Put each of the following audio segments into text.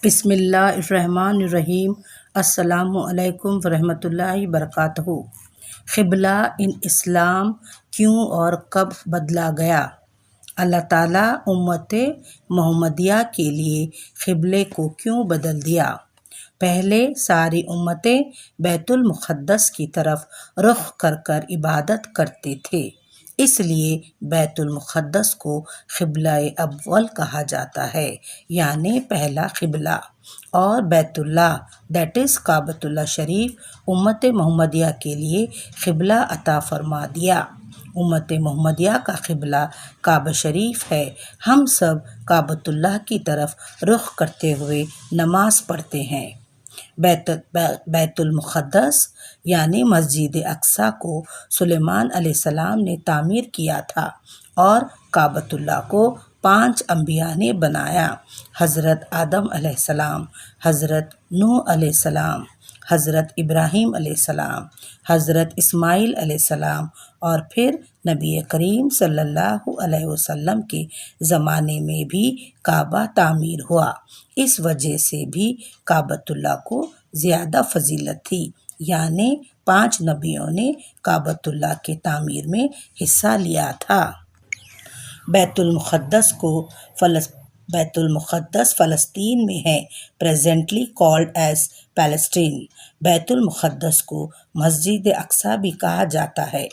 بسم اللہ الرحمن الرحیم۔ السلام علیکم ورحمۃ اللہ وبرکاتہ۔ قبلہ ان اسلام کیوں اور کب بدلا گیا؟ اللہ تعالیٰ امت محمدیہ کے لیے قبلے کو کیوں بدل دیا؟ پہلے ساری امتیں بیت المقدس کی طرف رخ کر عبادت کرتے تھے، اس لیے بیت المقدس کو قبلہ اول کہا جاتا ہے، یعنی پہلا قبلہ، اور بیت اللہ دیٹ از کعبۃ اللہ شریف امت محمدیہ کے لیے قبلہ عطا فرما دیا۔ امت محمدیہ کا قبلہ کعبہ شریف ہے۔ ہم سب کعبۃ اللہ کی طرف رخ کرتے ہوئے نماز پڑھتے ہیں۔ بیت المقدس یعنی مسجد اقصیٰ کو سلیمان علیہ السلام نے تعمیر کیا تھا، اور کعبۃ اللہ کو 5 انبیاء نے بنایا: حضرت آدم علیہ السلام، حضرت نوح علیہ السلام، حضرت ابراہیم علیہ السلام، حضرت اسماعیل علیہ السلام، اور پھر نبی کریم صلی اللہ علیہ وسلم کے زمانے میں بھی کعبہ تعمیر ہوا۔ اس وجہ سے بھی کعبۃ اللہ کو زیادہ فضیلت تھی، یعنی 5 نبیوں نے کعبۃ اللہ کے تعمیر میں حصہ لیا تھا۔ بیت المقدس فلسطین میں ہے، پریزنٹلی کالڈ ایز پیلسٹین۔ بیت المقدس کو مسجد اقصیٰ بھی کہا جاتا ہے۔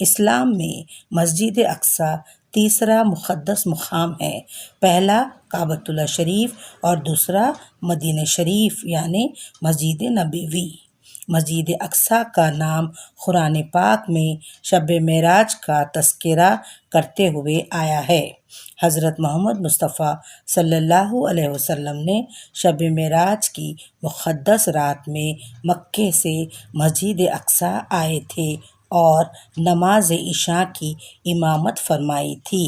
اسلام میں مسجد اقصیٰ تیسرا مقدس مقام ہے، پہلا کعبۃ اللہ شریف اور دوسرا مدینہ شریف یعنی مسجد نبوی۔ مسجد اقصیٰ کا نام قرآن پاک میں شب معراج کا تذکرہ کرتے ہوئے آیا ہے۔ حضرت محمد مصطفیٰ صلی اللہ علیہ وسلم نے شب معراج کی مقدس رات میں مکے سے مسجد اقصیٰ آئے تھے اور نماز عشاء کی امامت فرمائی تھی۔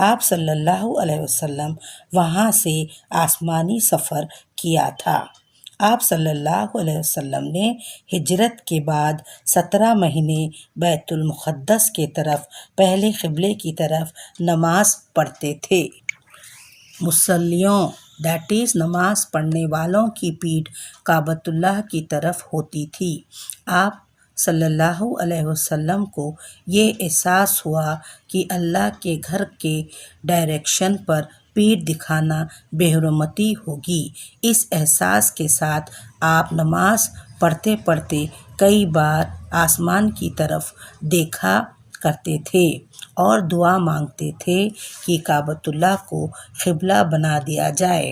آپ صلی اللہ علیہ وسلم وہاں سے آسمانی سفر کیا تھا۔ آپ صلی اللہ علیہ وسلم نے ہجرت کے بعد 17 مہینے بیت المقدس کے طرف پہلے قبلے کی طرف نماز پڑھتے تھے۔ مصلیوں دیٹ از نماز پڑھنے والوں کی پیٹھ کعبۃ اللہ کی طرف ہوتی تھی۔ آپ صلی اللہ علیہ وسلم کو یہ احساس ہوا کہ اللہ کے گھر کے ڈائریکشن پر پیٹھ دکھانا بے حرمتی ہوگی۔ اس احساس کے ساتھ آپ نماز پڑھتے پڑھتے کئی بار آسمان کی طرف دیکھا کرتے تھے اور دعا مانگتے تھے کہ کعبۃ اللہ کو قبلہ بنا دیا جائے۔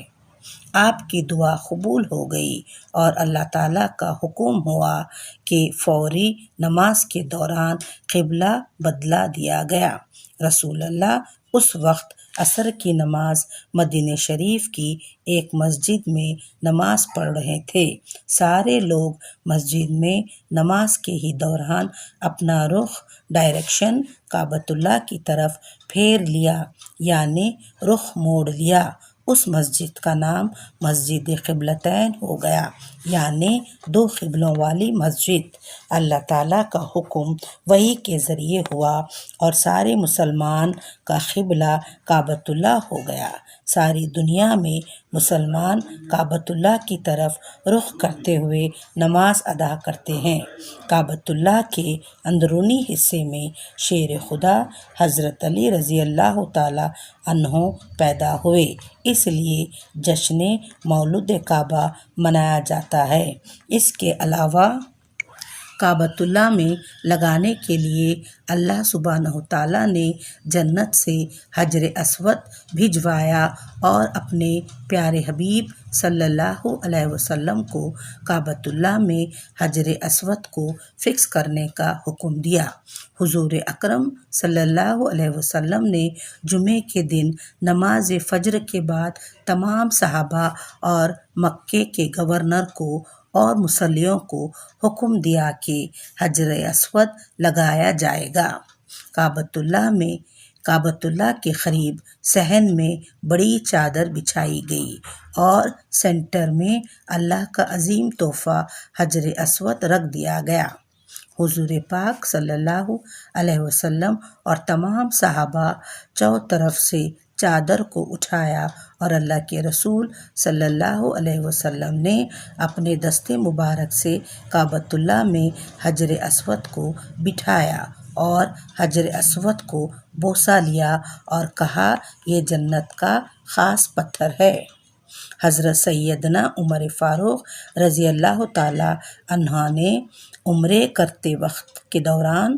آپ کی دعا قبول ہو گئی اور اللہ تعالیٰ کا حکم ہوا کہ فوری نماز کے دوران قبلہ بدلا دیا گیا۔ رسول اللہ اس وقت عصر کی نماز مدینہ شریف کی ایک مسجد میں نماز پڑھ رہے تھے۔ سارے لوگ مسجد میں نماز کے ہی دوران اپنا رخ ڈائریکشن کعبۃ اللہ کی طرف پھیر لیا، یعنی رخ موڑ لیا۔ اس مسجد کا نام مسجد قبلتین ہو گیا، یعنی 2 قبلوں والی مسجد۔ اللہ تعالیٰ کا حکم وحی کے ذریعے ہوا اور سارے مسلمان کا قبلہ کعبۃ اللہ ہو گیا۔ ساری دنیا میں مسلمان کعبۃ اللہ کی طرف رخ کرتے ہوئے نماز ادا کرتے ہیں۔ کعبۃ اللہ کے اندرونی حصے میں شیر خدا حضرت علی رضی اللہ تعالیٰ عنہ پیدا ہوئے، اس لیے جشن مولد کعبہ منایا جاتا ہے۔ اس کے علاوہ کعبۃ اللہ میں لگانے کے لیے اللہ سبحانہ تعالیٰ نے جنت سے حجر اسود بھجوایا اور اپنے پیارے حبیب صلی اللہ علیہ وسلم کو کعبۃ اللہ میں حجر اسود کو فکس کرنے کا حکم دیا۔ حضور اکرم صلی اللہ علیہ وسلم نے جمعے کے دن نماز فجر کے بعد تمام صحابہ اور مکے کے گورنر کو اور مصلیوں کو حکم دیا کہ حجر اسود لگایا جائے گا۔ کعبۃ اللہ کے قریب صحن میں بڑی چادر بچھائی گئی اور سینٹر میں اللہ کا عظیم تحفہ حجر اسود رکھ دیا گیا۔ حضور پاک صلی اللہ علیہ وسلم اور تمام صحابہ چوطرف سے چادر کو اٹھایا اور اللہ کے رسول صلی اللہ علیہ وسلم نے اپنے دست مبارک سے کعبۃ اللہ میں حجر اسود کو بٹھایا اور حجر اسود کو بوسہ لیا اور کہا یہ جنت کا خاص پتھر ہے۔ حضرت سیدنا عمر فاروق رضی اللہ تعالی عنہ نے عمرے کرتے وقت کے دوران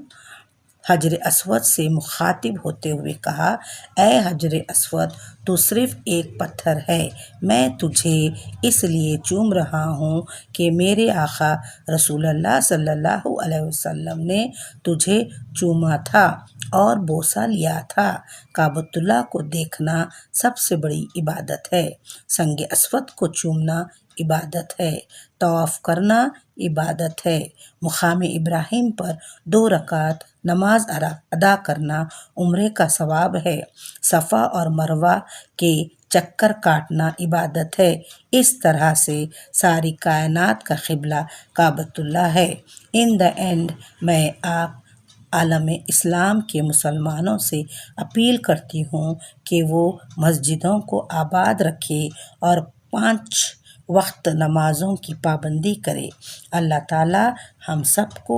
حجر اسود سے مخاطب ہوتے ہوئے کہا، اے حجر اسود، تو صرف ایک پتھر ہے، میں تجھے اس لیے چوم رہا ہوں کہ میرے آقا رسول اللہ صلی اللہ علیہ وسلم نے تجھے چوما تھا اور بوسہ لیا تھا۔ کعبۃ اللہ کو دیکھنا سب سے بڑی عبادت ہے، سنگ اسود کو چومنا عبادت ہے، طواف کرنا عبادت ہے، مقام ابراہیم پر 2 رکعت نماز ادا کرنا عمرے کا ثواب ہے، صفا اور مروہ کے چکر کاٹنا عبادت ہے۔ اس طرح سے ساری کائنات کا قبلہ کعبۃ اللہ ہے۔ ان دا اینڈ میں آپ عالم اسلام کے مسلمانوں سے اپیل کرتی ہوں کہ وہ مسجدوں کو آباد رکھے اور 5 وقت نمازوں کی پابندی کرے۔ اللہ تعالی ہم سب کو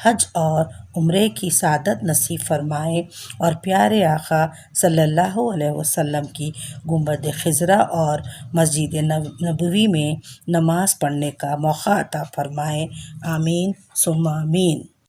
حج اور عمرے کی سعادت نصیب فرمائے اور پیارے آقا صلی اللہ علیہ وسلم کی گنبد خضرا اور مسجد نبوی میں نماز پڑھنے کا موقع عطا فرمائے۔ آمین ثم آمین۔